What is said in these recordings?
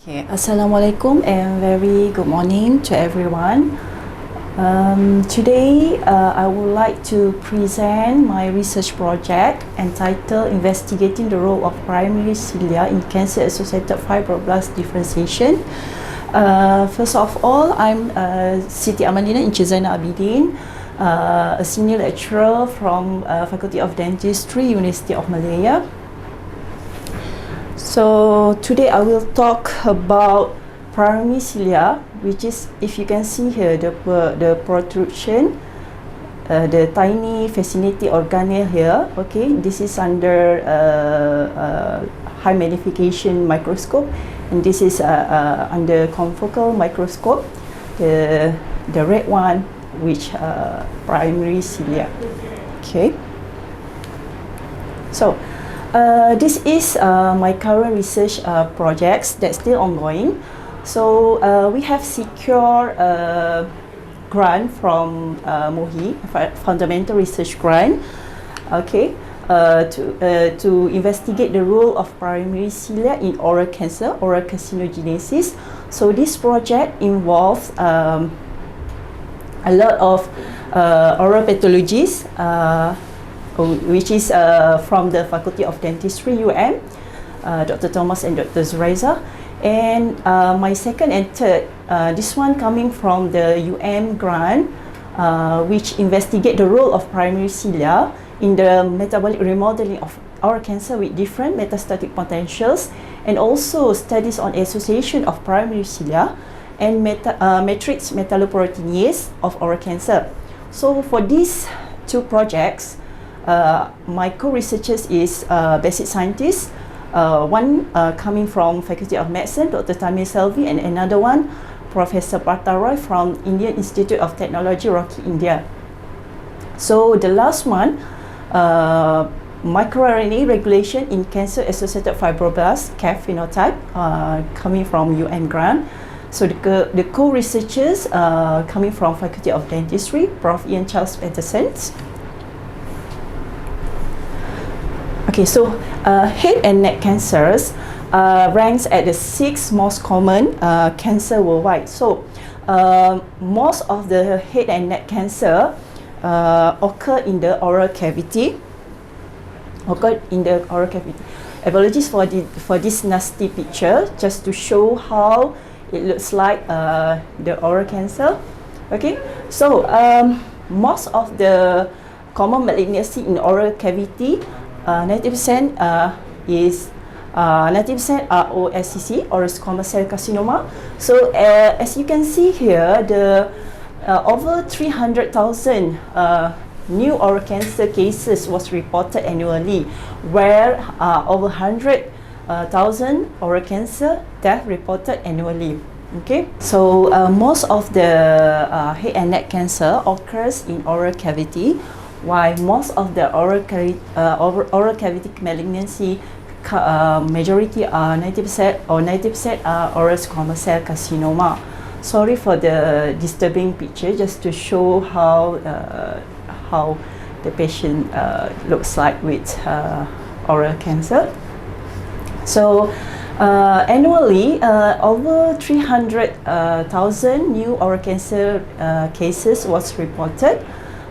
Okay, Assalamualaikum and very good morning to everyone. Today I would like to present my research project entitled Investigating the Role of Primary Cilia in Cancer-associated Fibroblasts Differentiation. First of all, I'm Siti Amalina in Zainal Abidin, a senior lecturer from Faculty of Dentistry, University of Malaya. So today I will talk about primary cilia, which is, if you can see here, the protrusion, the tiny fascinating organelle here. Okay, this is under high magnification microscope, and this is under confocal microscope. The red one, which primary cilia. Okay. So. This is my current research projects that's still ongoing. So we have secured a grant from MOHI, fundamental research grant, okay, to investigate the role of primary cilia in oral cancer, oral carcinogenesis. So this project involves a lot of oral pathologists, which is from the Faculty of Dentistry, UM, Dr. Thomas and Dr. Zuraiza. And my second and third, this one coming from the UM grant, which investigate the role of primary cilia in the metabolic remodeling of oral cancer with different metastatic potentials, and also studies on association of primary cilia and matrix metalloproteinase of oral cancer. So for these two projects, my co-researchers is basic scientists, one coming from Faculty of Medicine, Dr. Tamir Selvi, and another one, Professor Partha Roy from Indian Institute of Technology, Rocky, India. So the last one, MicroRNA regulation in cancer-associated fibroblasts, CAF phenotype, coming from UM grant. So the co-researchers coming from Faculty of Dentistry, Prof. Ian Charles Patterson. Okay, so head and neck cancers ranks at the 6th most common cancer worldwide. So most of the head and neck cancer occur in the oral cavity. Apologies for this nasty picture, just to show how it looks like the oral cancer. Okay, so most of the common malignancy in oral cavity, 90% is 90% are OSCC, or squamous cell carcinoma. So as you can see here, the over 300,000 new oral cancer cases was reported annually, where over 100,000 oral cancer death reported annually. Okay, so most of the head and neck cancer occurs in oral cavity, while most of the oral cavity malignancy, majority are 90% are oral squamous cell carcinoma. Sorry for the disturbing picture, just to show how the patient looks like with oral cancer. So annually, over 300,000 new oral cancer cases was reported,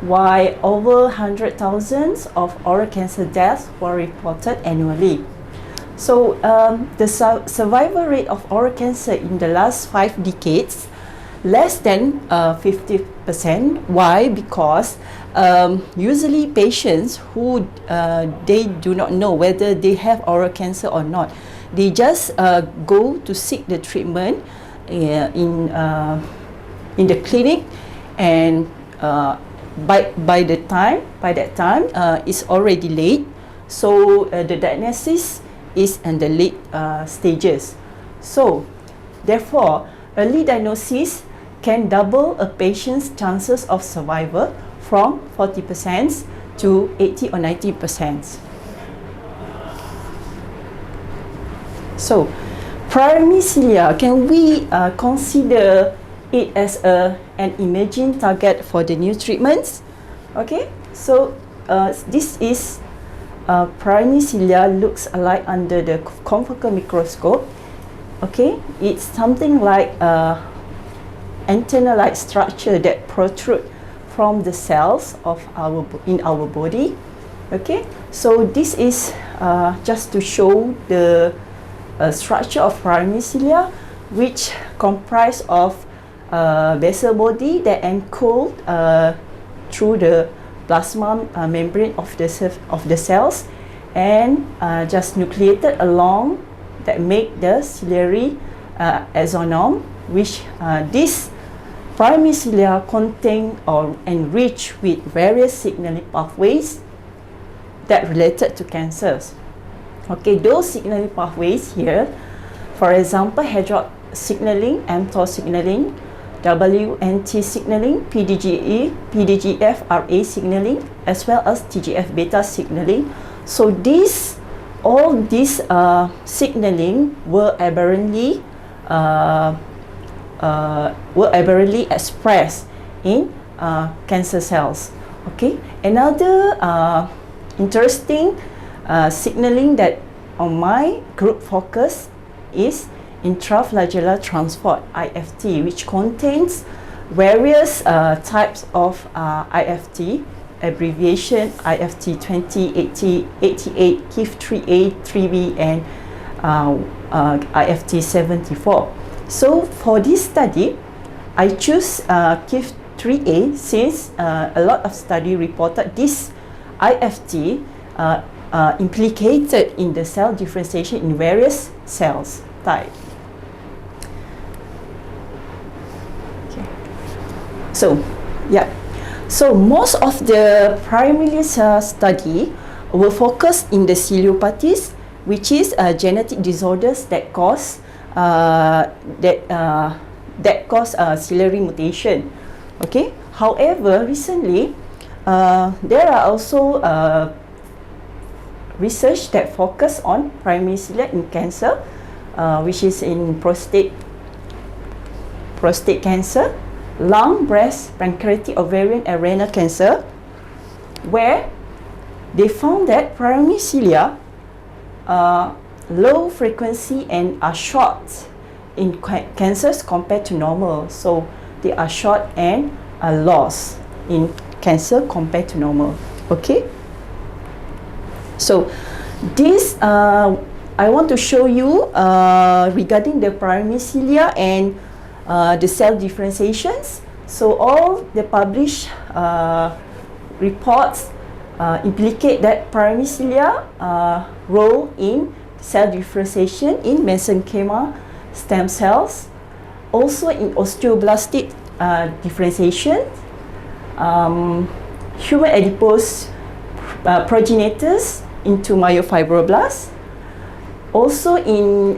while over 100,000 of oral cancer deaths were reported annually. So the survival rate of oral cancer in the last 5 decades, less than 50%. Why? Because usually patients who they do not know whether they have oral cancer or not, they just go to seek the treatment in the clinic, and by that time it's already late. So the diagnosis is in the late stages. So therefore, early diagnosis can double a patient's chances of survival from 40% to 80 or 90%. So primary cilia, can we consider it as an emerging target for the new treatments? Okay, so this is primary cilia, looks alike under the confocal microscope. Okay, it's something like antenna-like structure that protrude from the cells of in our body. Okay, so this is just to show the structure of primary cilia, which comprise of basal body that encode through the plasma membrane of the cells, and just nucleated along that make the ciliary axonome, which this primary cilia contain or enrich with various signaling pathways that related to cancers. Okay, those signaling pathways here, for example, Hedgehog signaling, mTOR signaling, WNT signaling, PDGE, PDGF-RA signaling, as well as TGF-beta signaling. So all these signaling were aberrantly expressed in cancer cells. Okay, another interesting signaling that on my group focus is intraflagellar transport, IFT, which contains various types of IFT, abbreviation IFT20, 88, KIF3A, 3B, and IFT74. So for this study, I choose KIF3A since a lot of study reported this IFT implicated in the cell differentiation in various cells type. Okay. So, yeah. So most of the primary study will focus in the ciliopathies, which is genetic disorders that cause ciliary mutation. Okay. However, recently there are also research that focus on primary cilia in cancer, which is in prostate cancer, lung, breast, pancreatic, ovarian, and renal cancer, where they found that primary cilia are low frequency and are short in cancers compared to normal. So they are short and are lost in cancer compared to normal. Okay. So this I want to show you regarding the primary cilia and the cell differentiations. So all the published reports implicate that primary cilia role in cell differentiation in mesenchyma stem cells, also in osteoblastic differentiation, human adipose progenitors into myofibroblasts, also in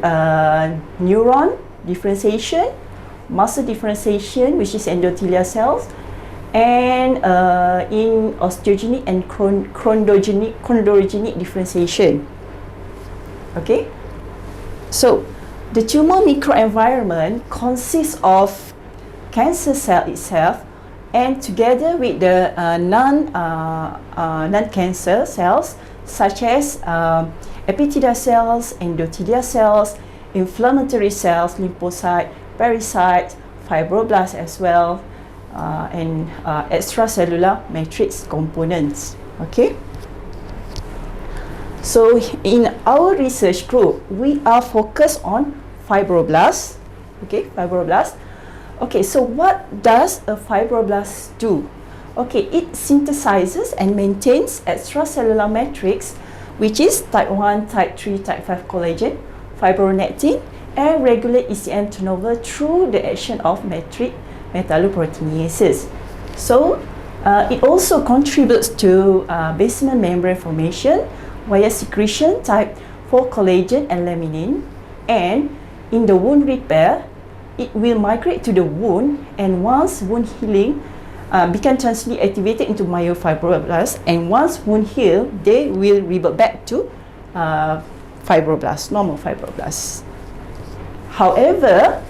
neuron differentiation, muscle differentiation, which is endothelial cells, and in osteogenic and chondrogenic differentiation. Okay, so the tumor microenvironment consists of cancer cell itself, and together with the non-cancer cells such as epithelial cells, endothelial cells, inflammatory cells, lymphocyte, pericyte, fibroblasts as well, and extracellular matrix components. Okay. So in our research group, we are focused on fibroblasts. Okay, fibroblasts. Okay, so what does a fibroblast do? Okay, it synthesizes and maintains extracellular matrix, which is type 1, type 3, type 5 collagen, fibronectin, and regulate ECM turnover through the action of matrix metalloproteinases. So it also contributes to basement membrane formation via secretion type 4 collagen and laminin, and in the wound repair, it will migrate to the wound, and once wound healing become transiently activated into myofibroblasts, and once wound heal, they will revert back to fibroblasts, normal fibroblasts. However,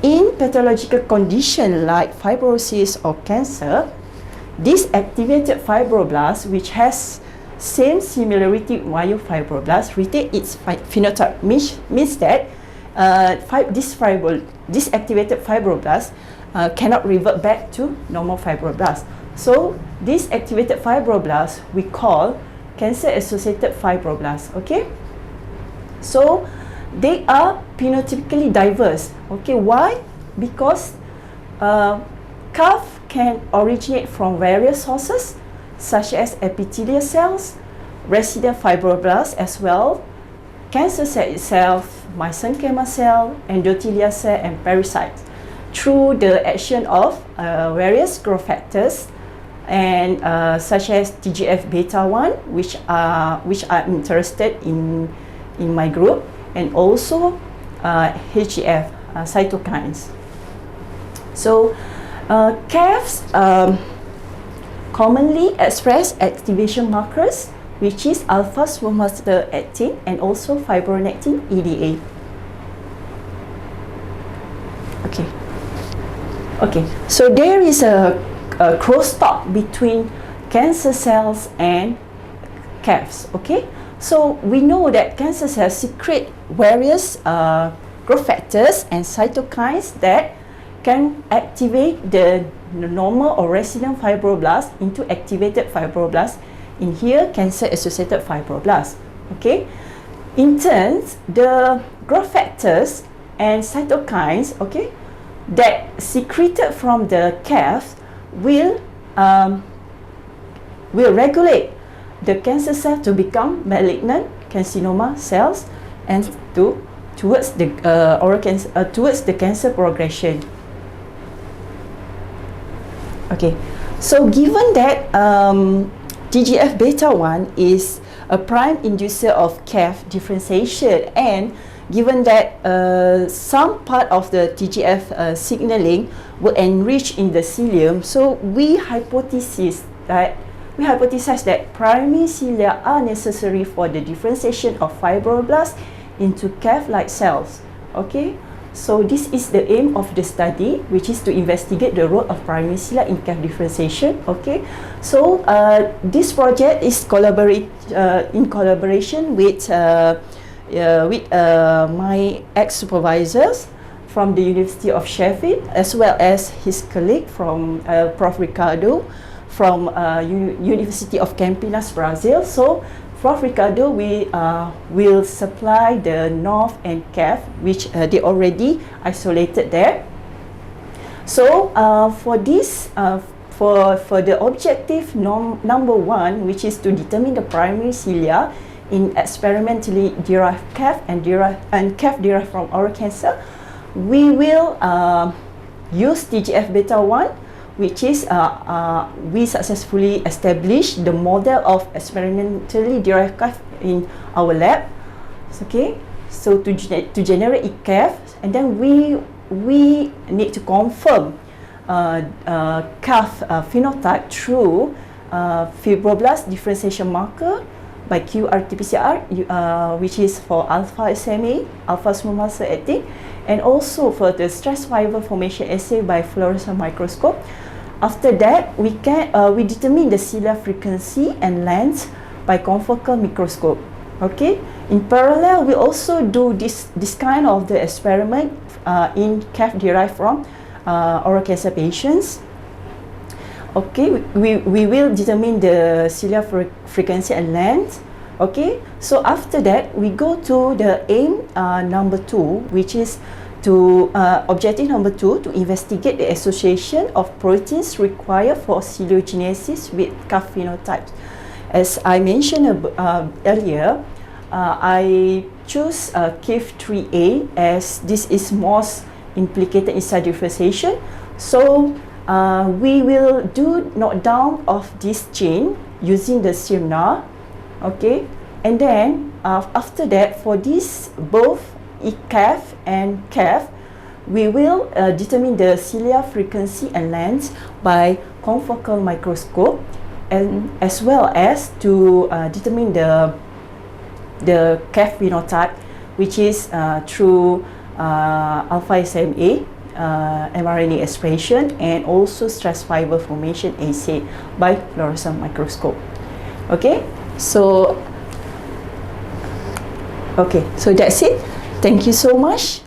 in pathological condition like fibrosis or cancer, this activated fibroblast, which has same similarity with myofibroblasts, retain its phenotype, means that this activated fibroblast cannot revert back to normal fibroblast. So this activated fibroblast we call cancer-associated fibroblasts. Okay, so they are phenotypically diverse. Okay, why? Because CAF can originate from various sources such as epithelial cells, resident fibroblasts as well, cancer cell itself, mesenchymal cell, endothelial cell, and parasites through the action of various growth factors and such as TGF-beta1, which I'm interested in my group, and also HGF cytokines. So CAFs commonly express activation markers, which is alpha squamous 18 and also fibronectin EDA. Okay, so there is a crosstalk between cancer cells and CAFs. Okay, so we know that cancer cells secrete various growth factors and cytokines that can activate the normal or resident fibroblasts into activated fibroblasts. In here, cancer-associated fibroblasts. Okay, in turn, the growth factors and cytokines, okay, that secreted from the CAF will regulate the cancer cell to become malignant carcinoma cells and towards the cancer progression. Okay, so given that TGF-beta1 is a prime inducer of CAF differentiation, and given that some part of the TGF signaling will enrich in the cilium, so we hypothesize that primary cilia are necessary for the differentiation of fibroblasts into CAF-like cells. Okay, so this is the aim of the study, which is to investigate the role of primary cilia in CAF differentiation. Okay, so this project is in collaboration with my ex-supervisors from the University of Sheffield, as well as his colleague from Prof. Ricardo from University of Campinas, Brazil. So Prof. Ricardo will supply the north and CAF, which they already isolated there. So for this, for the objective number one, which is to determine the primary cilia in experimentally derived CAF and CAF derived from oral cancer, we will use TGF-beta1, which is we successfully established the model of experimentally derived CAF in our lab. Okay, so to generate a CAF, and then we need to confirm CAF phenotype through fibroblast differentiation marker by qRT-PCR, which is for alpha SMA, alpha squamous 18, and also for the stress fiber formation assay by fluorescent microscope. After that, we determine the cilia frequency and length by confocal microscope. Okay. In parallel, we also do this kind of the experiment in CAF derived from oral cancer patients. Okay, we will determine the cilia frequency and length. Okay, so after that, we go to the aim number 2, which is to objective number 2, to investigate the association of proteins required for ciliogenesis with CAF phenotypes. As I mentioned earlier, I choose KIF3A as this is most implicated in cell differentiation. So we will do knockdown of this gene using the CIRNA. Okay, and then after that, for this both CAF and CAF, we will determine the cilia frequency and length by confocal microscope, and as well as to determine the CAF phenotype, which is through alpha SMA, mRNA expression, and also stress fiber formation assay by fluorescent microscope. Okay, so that's it. Thank you so much.